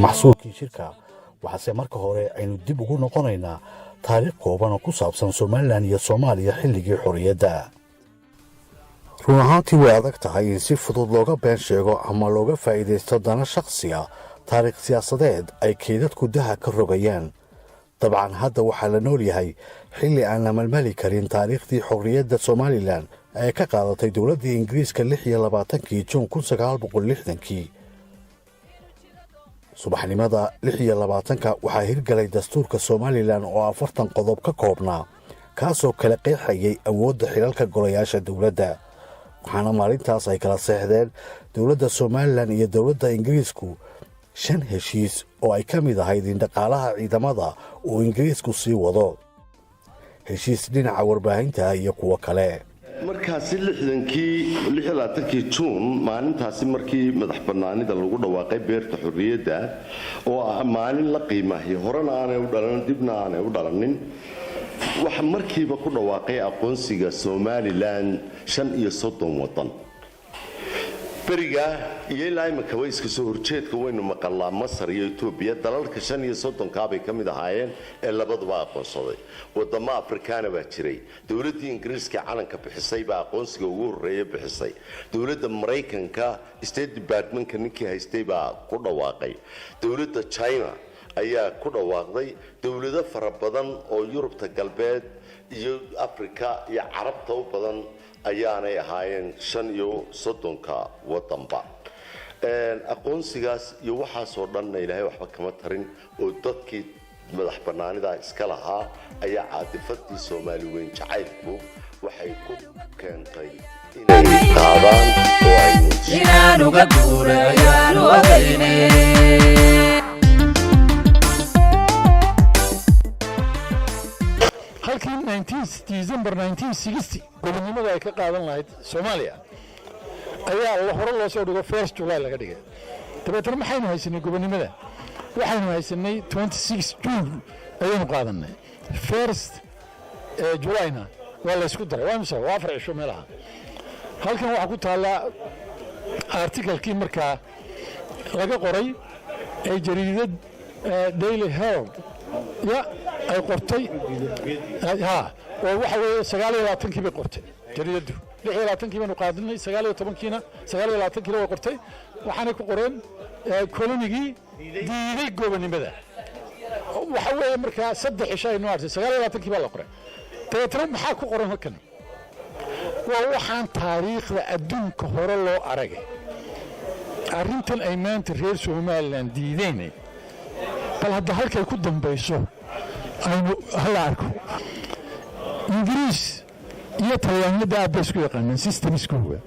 maxsuulkii shirka waxaase marka hore aynu dib ugu noqonaynaa taariikh kooban oo ku saabsan Somaliland iyo Soomaaliya xilligii xorriyadda. run ahaantii way adag tahay in si fudud looga been sheego ama looga faa'iidaysto dana shakhsiga taariikh siyaasadeed ay keydadku daha ka rogayaan. dabcan hadda waxaa la nool yahay xilli aan la malmali karin taariikhdii xorriyadda Somaliland ee ka qaadatay dowladdii Ingiriiska 26 Juun 1960. subaxnimada 26 waxaa hirgalay dastuurka Somaliland oo 40 qodob ka koobnaa kaasoo kala qeexayay awoodda xilalka golayaasha dowladda. waxaana maalintaas ay kala seexdeen dowladda Somaliland iyo dowladda Ingiriisku 5 heshiis oo ay ka mid ahayd in dhaqaalaha ciidamada uu Ingiriisku sii wado, heshiis dhinaca warbaahinta iyo kuwa kale. markaasi 26 Juun maalintaasi markii madax bannaanida lagu dhawaaqay beerta xorriyadda oo ah maalin la qiimahay horena aanay u dhalan dibna aanay u dhalanin, waxa markiiba ku dhawaaqay aqoonsiga Somaliland 35 wadan. beriga iyo ilaa imika way iska soo horjeedka waynu maqalnaa Masar iyo Itoobiya dalalka 35 bay ka mid ahaayeen ee labaduba aqoonsaday. wadamo Afrikaan baa jiray. dowladda Ingiriiska calanka bixisay baa aqoonsiga ugu horeeyay bixisay. dowladda Mareykanka State Department-ka ninkii haystay baa ku dhawaaqay. dowladda China ayaa ku dhawaaqday. dowlado fara badan oo Yurubta galbeed iyo Afrika iyo Carabta u badan ayaanay ahaayeen 35 wadanba. aqoonsigaas iyo waxaasoo dhan Ilaahay waxba kama tarin oo dadkii madax bannaanida iska lahaa ayaa caadifadii Soomaali weyn jacaylku waxay ku keentay inay qaadaan oo ay muujiyaan uga guurayaan halkii December 1960 gobonimada ay ka qaadan lahayd Soomaaliya ayaa la hore loo soo dhigo 1 July laga dhigay. dabeetana maxaynu haysanay gobonimada? waxaynu haysanay 26 June ayaynu qaadanay. 1 Julyna waa la isku daray. waa mise waa 4 cisho meelaha. halkan waxa ku taala article-kii markaa laga qoray ee jariidad Daily Herald ay qortay oo waxa weeye 29 bay qortay jariidadu. 26 baynu qaadanay, 19kiina 29 way qortay. waxaanay ku qoreen kolonigii diiday gobonimada. waxa weeye markaa 3 cisho aynu artay 29 baa la qoray. dabeetana maxaa ku qoran halkan? waa waxaan taariikhda adduunka hore loo aragay. arrintan ay maanta reer Somaliland diideen bal hadda halkay ku dambayso aynu hal arko. Ingiriis iyo Talyaanada aad isku yaqaanaan systemskooda.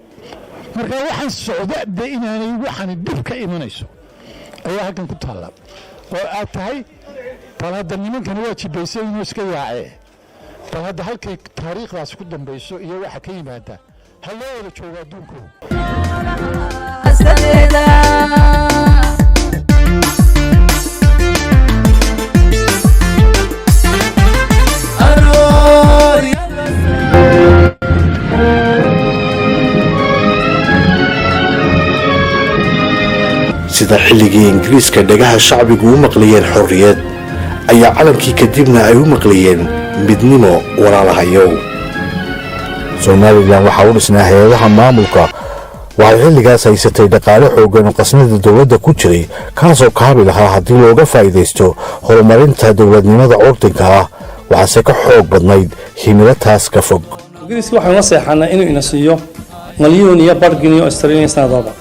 marka waxaan socda inaanay waxaan dib ka imanayso ayaa halkan ku taala oo aad tahay bal hadda nimankan waa jibaysay inuu iska yaacay. bal hadda halkay taariikhdaas ku dambayso iyo waxa ka yimaada hal loo wada joogo adduunka. sida xilligii Ingiriiska dhagaha shacbigu u maqlayeen xorriyad ayaa calankii kadibna ay u maqlayeen midnimo walaalahayow. Somaliland waxa uu dhisnaa hay'adaha maamulka waxay xilligaas haysatay dhaqaale xooggan oo qasnada dowladda ku jiray kaasoo kaabi lahaa haddii looga faa'iidaysto horumarinta dowladnimada curdinka ah. waxaase ka xoog badnayd himilataas ka fog. Ingiriiska waxaa noo seexanaa inuu ina siiyo maliyuun iyo bargin iyo Australian sanadooda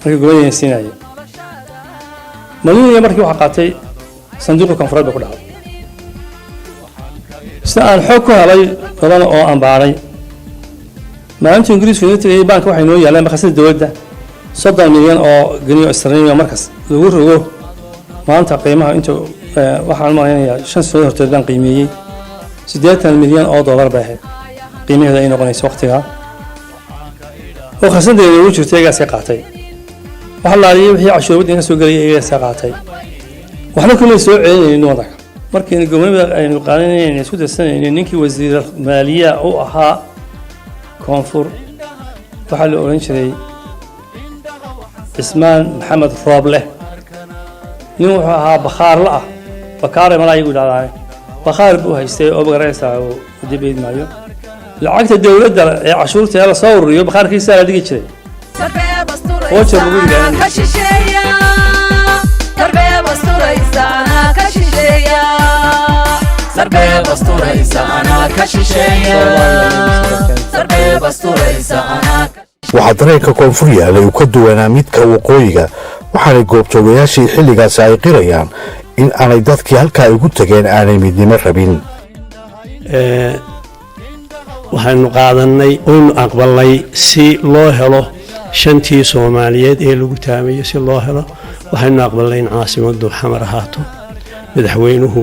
markii gobolka siinayay. maliyuun iyo markii waxa qaatay sanduuqa konfureed ku dhacay. sida aan xoog ku helay badan oo aan baaray maalintii Ingiriisku inuu tagay bank waxay noo yaaleen khasnada dowladda 30 milyan oo geni Australian markaas lagu rogo maanta qiimaha inta waxaan maaynayaa 5 sano horteed baan qiimeeyay 80 milyan oo dollar baa ahayd qiimaheeda ay noqonayso waqtiga oo khasnadeeda ugu jirtay gaas qaatay. waxa la yiri wixii cashuurad inta soo galay ay qaatay. waxna kuma soo celinayno wadanka. markii gobonimada aynu qaadanayeen isku darsanayeen ninkii wasiir maaliya oo ahaa koonfur waxa la oran jiray Ismaan Maxamed Rooble nin wuxuu ahaa bakhaarla ah bakaare malaayigu dhacdaay bakhaar buu haystay oo magaraysaa oo dibeed maayo lacagta dawladda ee cashuurta la soo ururiyo bakhaarkiisa la dhigi jiray وجه بقول كشيشيا تربية بستوريسا أنا كشيشيا تربية بستوريسا أنا كشيشيا تربية بستوريسا أنا waxaa dareenka koonfur yaalay uu ka duwanaa midka waqooyiga waxaanay goobjoogayaashii xilligaasi ay qirayaan in aanay dadkii halkaa ugu tageen aanay midnimo rabin waxaanu qaadanay oynu aqbalnay si loo helo shantii Soomaaliyeed ee lagu taamayo si loo helo waxaanu aqbalnay in caasimaddu xamar ahaato madaxweynuhu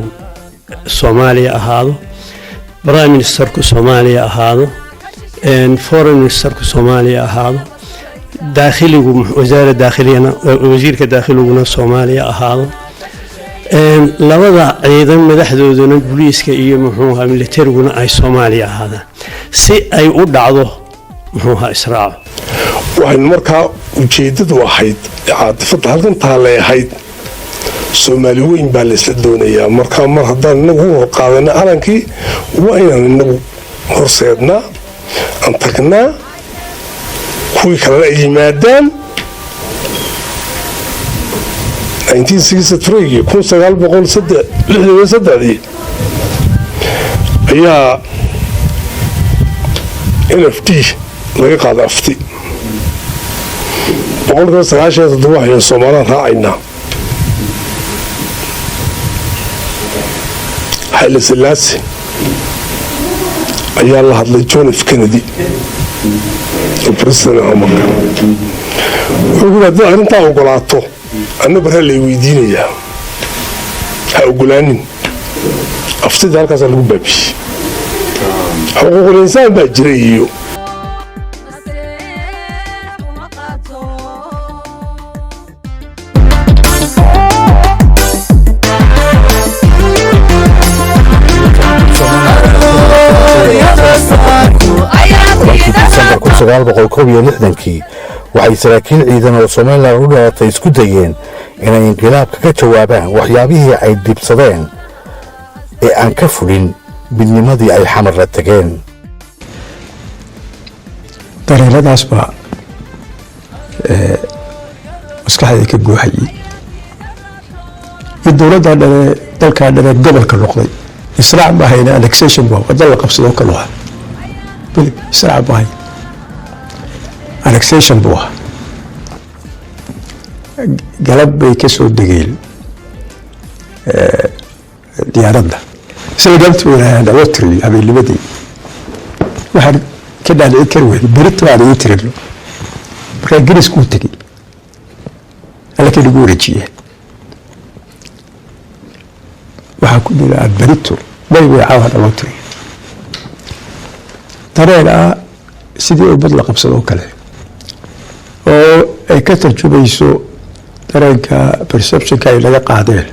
Soomaaliya ahaado prime ministerku Soomaaliya ahaado foreign ministerku Soomaaliya ahaado daakhiligu wasaaradda daakhiliyana wasiirka daakhiluguna Soomaaliya ahaado labada ciidan madaxdooduna booliiska iyo muxuu ahaa militeriguna ay Soomaaliya ahaadaan si ay u dhacdo muxuu ahaa israac waxaynu markaa ujeedadu ahayd caadifada halkan taale ahayd Soomaali weyn baa la isla doonayaa markaa mar haddaan inagu hor qaadana calankii waa inaan inagu horseednaa aan tagnaa kuwii kalena ay yimaadaan 1963 ayaa NFD laga qaaday afti boqolkiiba 97 waxay Soomaaliland raacaynaa Haile Selassie ayaa la hadlay John F Kennedy president America wuxuu yidhi arrintaa ogolaato anna barha lay weydiinayaa ha ogolaanin aftida halkaas lagu baabiyey xuquuqul insaan baa jiray iyo kii waxay saraakiil ciidan oo Soomaaliland u dhalatay isku dayeen inay inqilaabka ka jawaabaan waxyaabihii ay dibsadeen ee aan ka fulin midnimadii ay xamar la tageen dareeradaas baa maskaxda ka guuxayay dowladda dalka dhexe gobolka noqday israac ma hayna annexation baa wadda la qabsado kala ah israac ma hayna annexation buu ahaa galab bay ka soo degeen diyaaradda sida galabta weynaayaan loo tiriyo habeennimadii waxaan ka dhaadhicin kari weyne berito aan ii tirino markaa gariskuu tegey halkan igu wareejiyeen waxaa ku jira aan berito may way caawana loo tiriyo dareen ah sidii ummad la qabsadoo kale oo ay ka tarjumayso dareenka perceptionka ay laga qaadeen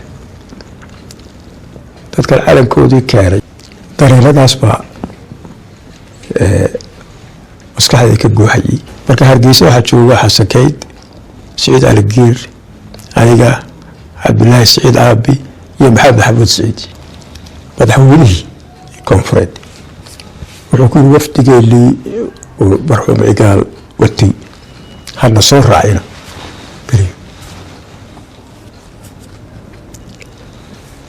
dadkan calankoodii keenay dareeradaas baa maskaxda ka guuxayay marka Hargeysa waxaa jooga Xasan Kayd Saciid Ali Giir aniga Cabdullaahi Saciid Aabi iyo Maxamed Saciid madaxweynihii konfureed wuxuu ku wafdigeelii marxuum Igaal watay hadna soo raacina bari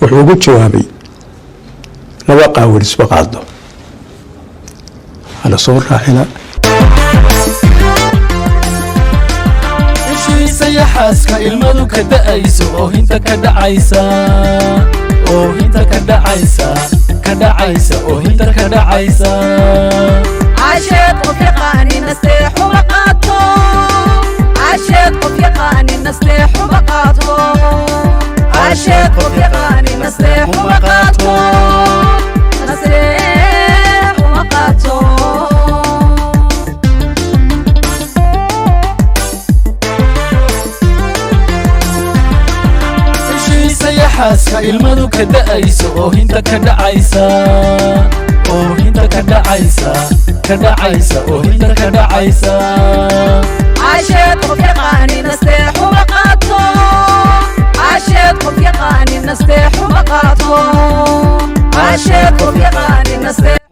wuxuu ugu jawaabay laba qaawil isba qaado hadna soo raacina ishiisa xaaska ilmadu ka da'ayso oo hinta ka dhacaysa oo hinta ka dhacaysa oo hinta ka dhacaysa عاشق وفقاني نستيح وبقاته عاشق وفقاني نستيح وبقاته عاشق وفقاني نستيح وبقاته نستيح وبقاته ishiisa xaaska ilmadu ka da'ayso oo hinta ka dhacaysa oo hinta ka dhacaysa oo hinta ka dhacaysa عاشق وفقاني نستيح وبقاته عاشق naste